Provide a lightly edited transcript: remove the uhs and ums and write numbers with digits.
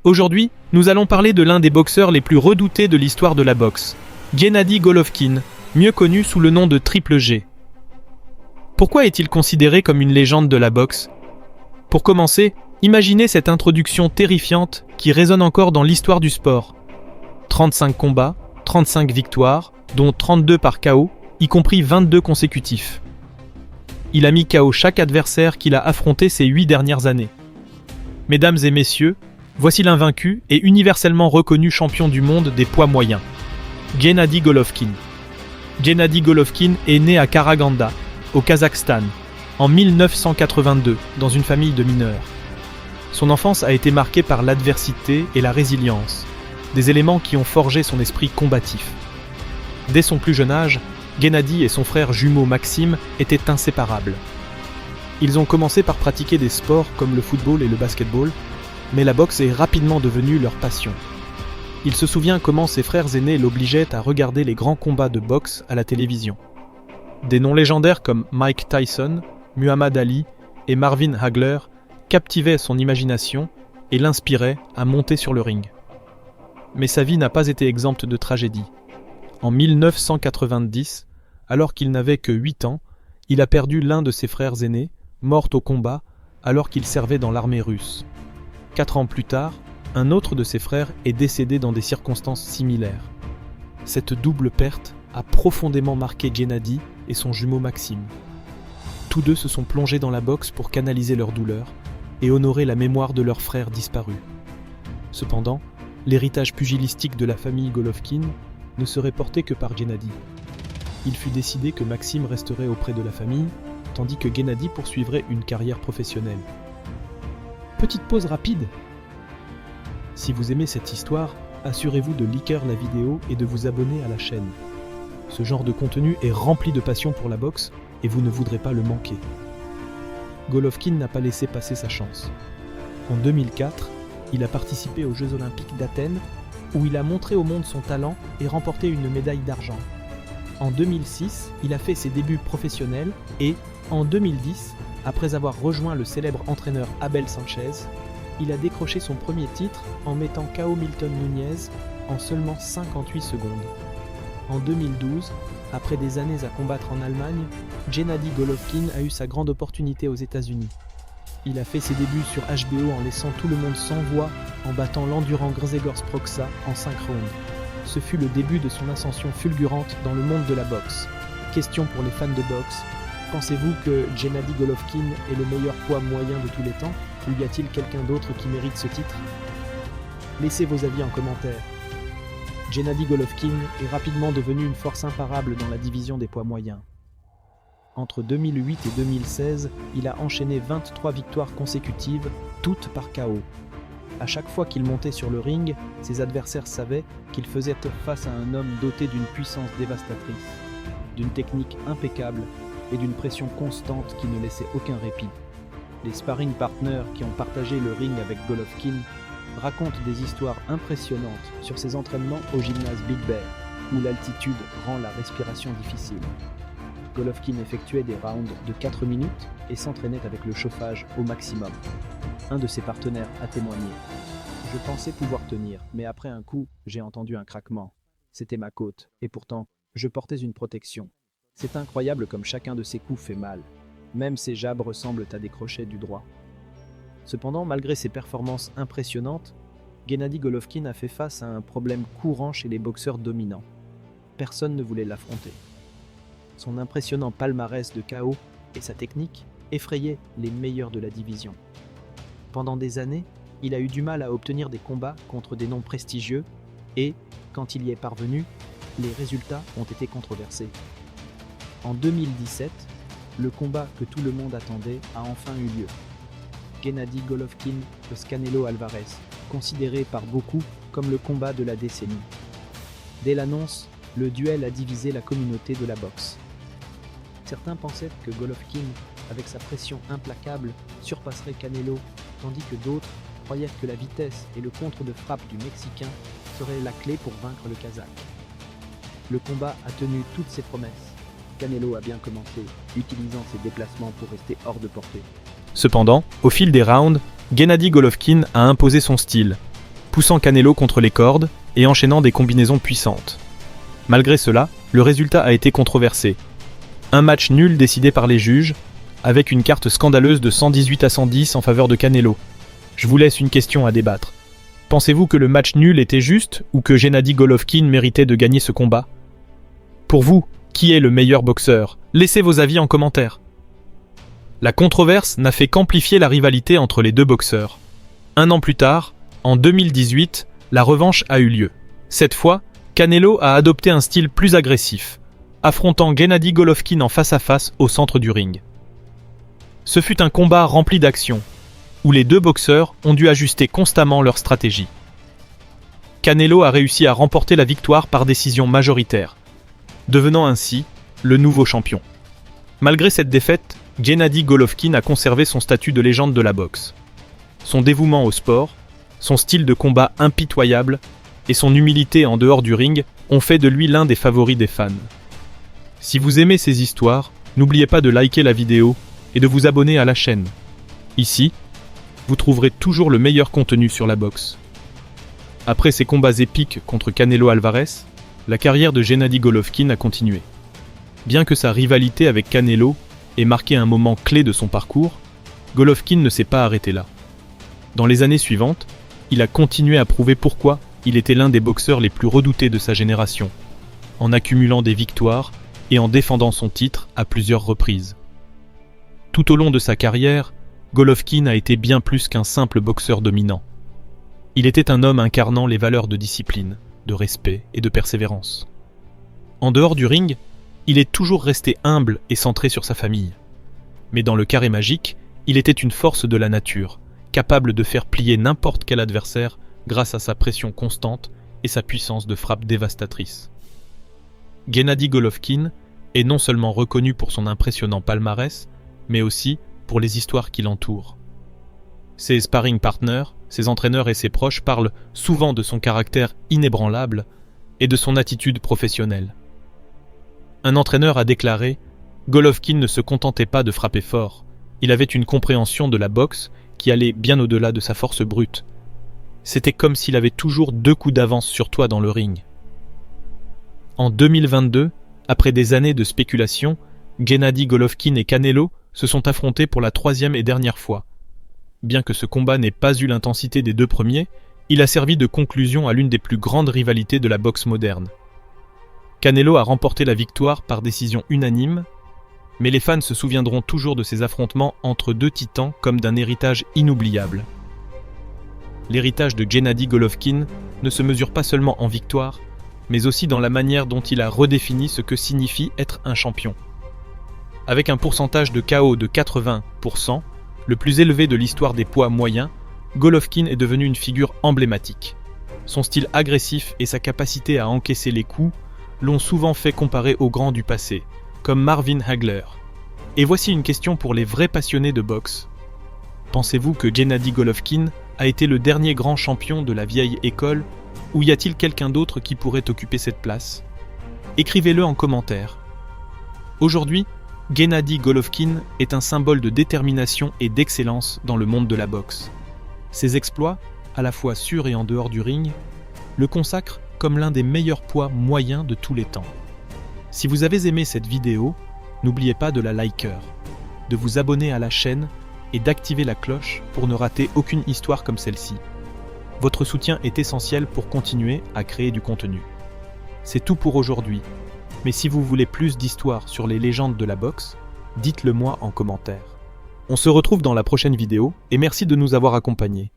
Aujourd'hui, nous allons parler de l'un des boxeurs les plus redoutés de l'histoire de la boxe, Guennadi Golovkin, mieux connu sous le nom de Triple G. Pourquoi est-il considéré comme une légende de la boxe ? Pour commencer, imaginez cette introduction terrifiante qui résonne encore dans l'histoire du sport. 35 combats, 35 victoires, dont 32 par KO, y compris 22 consécutifs. Il a mis KO chaque adversaire qu'il a affronté ces 8 dernières années. Mesdames et messieurs, voici l'invaincu et universellement reconnu champion du monde des poids moyens, Guennadi Golovkin. Guennadi Golovkin est né à Karaganda, au Kazakhstan, en 1982, dans une famille de mineurs. Son enfance a été marquée par l'adversité et la résilience, des éléments qui ont forgé son esprit combatif. Dès son plus jeune âge, Guennadi et son frère jumeau Maxime étaient inséparables. Ils ont commencé par pratiquer des sports comme le football et le basketball, mais la boxe est rapidement devenue leur passion. Il se souvient comment ses frères aînés l'obligeaient à regarder les grands combats de boxe à la télévision. Des noms légendaires comme Mike Tyson, Muhammad Ali et Marvin Hagler captivaient son imagination et l'inspiraient à monter sur le ring. Mais sa vie n'a pas été exempte de tragédie. En 1990, alors qu'il n'avait que 8 ans, il a perdu l'un de ses frères aînés, mort au combat alors qu'il servait dans l'armée russe. 4 ans plus tard, un autre de ses frères est décédé dans des circonstances similaires. Cette double perte a profondément marqué Guennadi et son jumeau Maxime. Tous deux se sont plongés dans la boxe pour canaliser leur douleur et honorer la mémoire de leurs frères disparus. Cependant, l'héritage pugilistique de la famille Golovkin ne serait porté que par Guennadi. Il fut décidé que Maxime resterait auprès de la famille, tandis que Guennadi poursuivrait une carrière professionnelle. Petite pause rapide. Si vous aimez cette histoire, assurez-vous de liker la vidéo et de vous abonner à la chaîne. Ce genre de contenu est rempli de passion pour la boxe et vous ne voudrez pas le manquer. Golovkin n'a pas laissé passer sa chance. En 2004, il a participé aux Jeux Olympiques d'Athènes où il a montré au monde son talent et remporté une médaille d'argent. En 2006, il a fait ses débuts professionnels et, en 2010, après avoir rejoint le célèbre entraîneur Abel Sanchez, il a décroché son premier titre en mettant KO Milton Nunez en seulement 58 secondes. En 2012, après des années à combattre en Allemagne, Guennadi Golovkin a eu sa grande opportunité aux États-Unis. Il a fait ses débuts sur HBO en laissant tout le monde sans voix en battant l'endurant Grzegorz Proksa en 5 rounds. Ce fut le début de son ascension fulgurante dans le monde de la boxe. Question pour les fans de boxe, pensez-vous que Guennadi Golovkin est le meilleur poids moyen de tous les temps, ou y a-t-il quelqu'un d'autre qui mérite ce titre ? Laissez vos avis en commentaire. Guennadi Golovkin est rapidement devenu une force imparable dans la division des poids moyens. Entre 2008 et 2016, il a enchaîné 23 victoires consécutives, toutes par KO. À chaque fois qu'il montait sur le ring, ses adversaires savaient qu'il faisait face à un homme doté d'une puissance dévastatrice, d'une technique impeccable et d'une pression constante qui ne laissait aucun répit. Les sparring partners qui ont partagé le ring avec Golovkin racontent des histoires impressionnantes sur ses entraînements au gymnase Big Bear, où l'altitude rend la respiration difficile. Golovkin effectuait des rounds de 4 minutes et s'entraînait avec le chauffage au maximum. Un de ses partenaires a témoigné. « Je pensais pouvoir tenir, mais après un coup, j'ai entendu un craquement. C'était ma côte, et pourtant, je portais une protection. C'est incroyable comme chacun de ces coups fait mal. Même ses jabs ressemblent à des crochets du droit. » Cependant, malgré ses performances impressionnantes, Guennadi Golovkin a fait face à un problème courant chez les boxeurs dominants. Personne ne voulait l'affronter. Son impressionnant palmarès de KO et sa technique effrayaient les meilleurs de la division. Pendant des années, il a eu du mal à obtenir des combats contre des noms prestigieux et, quand il y est parvenu, les résultats ont été controversés. En 2017, le combat que tout le monde attendait a enfin eu lieu. Guennadi Golovkin vs Canelo Alvarez, considéré par beaucoup comme le combat de la décennie. Dès l'annonce, le duel a divisé la communauté de la boxe. Certains pensaient que Golovkin, avec sa pression implacable, surpasserait Canelo, tandis que d'autres croyaient que la vitesse et le contre de frappe du Mexicain seraient la clé pour vaincre le Kazakh. Le combat a tenu toutes ses promesses. Canelo a bien commencé, utilisant ses déplacements pour rester hors de portée. Cependant, au fil des rounds, Guennadi Golovkin a imposé son style. poussant Canelo contre les cordes et enchaînant des combinaisons puissantes. Malgré cela, le résultat a été controversé. Un match nul décidé par les juges, avec une carte scandaleuse de 118-110 en faveur de Canelo. Je vous laisse une question à débattre. Pensez-vous que le match nul était juste ou que Gennady Golovkin méritait de gagner ce combat? Pour vous, qui est le meilleur boxeur? Laissez vos avis en commentaire. La controverse n'a fait qu'amplifier la rivalité entre les deux boxeurs. Un an plus tard, en 2018, la revanche a eu lieu. Cette fois, Canelo a adopté un style plus agressif, affrontant Gennady Golovkin en face-à-face au centre du ring. Ce fut un combat rempli d'action, où les deux boxeurs ont dû ajuster constamment leur stratégie. Canelo a réussi à remporter la victoire par décision majoritaire, devenant ainsi le nouveau champion. Malgré cette défaite, Gennady Golovkin a conservé son statut de légende de la boxe. Son dévouement au sport, son style de combat impitoyable et son humilité en dehors du ring ont fait de lui l'un des favoris des fans. Si vous aimez ces histoires, n'oubliez pas de liker la vidéo et de vous abonner à la chaîne. Ici, vous trouverez toujours le meilleur contenu sur la boxe. Après ses combats épiques contre Canelo Alvarez, la carrière de Gennady Golovkin a continué. Bien que sa rivalité avec Canelo ait marqué un moment clé de son parcours, Golovkin ne s'est pas arrêté là. Dans les années suivantes, il a continué à prouver pourquoi il était l'un des boxeurs les plus redoutés de sa génération, en accumulant des victoires et en défendant son titre à plusieurs reprises. Tout au long de sa carrière, Golovkin a été bien plus qu'un simple boxeur dominant. Il était un homme incarnant les valeurs de discipline, de respect et de persévérance. En dehors du ring, il est toujours resté humble et centré sur sa famille. Mais dans le carré magique, il était une force de la nature, capable de faire plier n'importe quel adversaire grâce à sa pression constante et sa puissance de frappe dévastatrice. Gennady Golovkin est non seulement reconnu pour son impressionnant palmarès, mais aussi pour les histoires qui l'entourent. Ses sparring partners, ses entraîneurs et ses proches parlent souvent de son caractère inébranlable et de son attitude professionnelle. Un entraîneur a déclaré « Golovkin ne se contentait pas de frapper fort, il avait une compréhension de la boxe qui allait bien au-delà de sa force brute. C'était comme s'il avait toujours 2 coups d'avance sur toi dans le ring. » En 2022, après des années de spéculation, Gennady Golovkin et Canelo se sont affrontés pour la 3e et dernière fois. Bien que ce combat n'ait pas eu l'intensité des 2 premiers, il a servi de conclusion à l'une des plus grandes rivalités de la boxe moderne. Canelo a remporté la victoire par décision unanime, mais les fans se souviendront toujours de ces affrontements entre 2 titans comme d'un héritage inoubliable. L'héritage de Gennady Golovkin ne se mesure pas seulement en victoire, mais aussi dans la manière dont il a redéfini ce que signifie être un champion. Avec un pourcentage de KO de 80%, le plus élevé de l'histoire des poids moyens, Golovkin est devenu une figure emblématique. Son style agressif et sa capacité à encaisser les coups l'ont souvent fait comparer aux grands du passé, comme Marvin Hagler. Et voici une question pour les vrais passionnés de boxe. Pensez-vous que Gennady Golovkin a été le dernier grand champion de la vieille école, ou y a-t-il quelqu'un d'autre qui pourrait occuper cette place? Écrivez-le en commentaire. Aujourd'hui, Gennady Golovkin est un symbole de détermination et d'excellence dans le monde de la boxe. Ses exploits, à la fois sur et en dehors du ring, le consacrent comme l'un des meilleurs poids moyens de tous les temps. Si vous avez aimé cette vidéo, n'oubliez pas de la liker, de vous abonner à la chaîne et d'activer la cloche pour ne rater aucune histoire comme celle-ci. Votre soutien est essentiel pour continuer à créer du contenu. C'est tout pour aujourd'hui, mais si vous voulez plus d'histoires sur les légendes de la boxe, dites-le moi en commentaire. On se retrouve dans la prochaine vidéo et merci de nous avoir accompagnés.